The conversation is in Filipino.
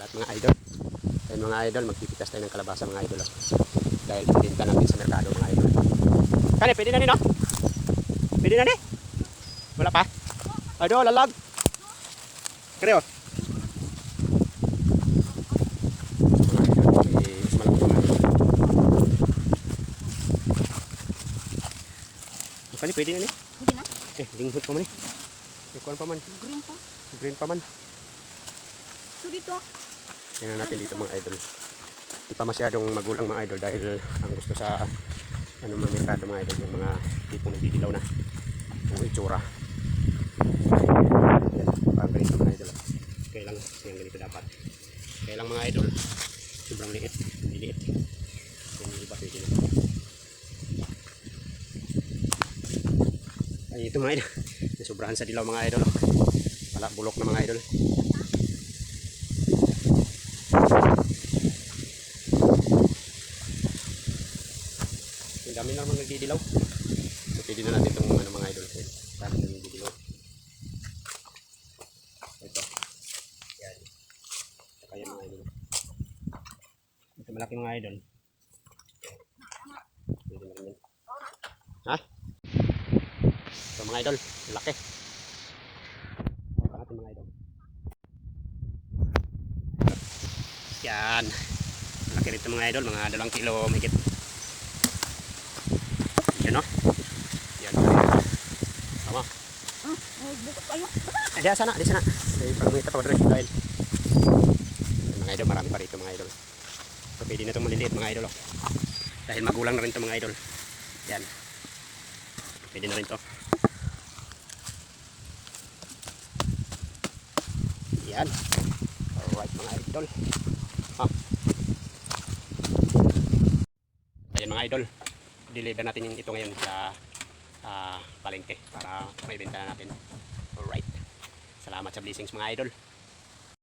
lahat mga idol. Ayun mga idol, magpipitas tayo ng kalabasa mga idol. Dahil ibinta natin sa merkado mga idol. Kani, pwede na ni no? Pwede na ni? Wala pa? Idol, lalag. Kani oh. Kani, pwede na ni? Pwede na? Linghot pa man eh. Ikuan pa man. Green pa. Green pa man. So dito. Tingnan natin dito mga idol. Hindi pa masyadong magulang mga idol dahil ang gusto sa ano mga merkado mga idol yung mga tipong nagdidilaw na yung itsura. Yan, parang ganito mga idol. Kaya lang yung ganito dapat. Kaya lang mga idol, sobrang liit. Hindi liit. Yung iba pwede na. Ay ito mga idol. Sobrahan sa dilaw mga idol. Wala bulok na mga idol. Ang dami na naman nagdidilaw. So, pwede na natin itong ano, mga idol. Dami na nagdidilaw. Ito. Yan. Saka yan mga idol. Ito malaki mga idol. Pwede na rin yan. Ha? Ito mga idol. Malaki. Ito mga idol. Yan. Malaki rin ito mga idol. Mga 2 kilo mahigit. Yan o. Yan. Tama. Bukot kayo. Di sana, di sana. Pag-uwi ka pa rin dahil. Mga idol, marami pa rito mga idol. So, pwede na itong maliliit mga idol. Dahil magulang na rin ito mga idol. Yan. Pwede na rin ito. Yan. Alright mga idol. Ayan mga idol. Deliver natin yung ito ngayon sa palengke para maibenta natin. Alright. Salamat sa blessings mga idol.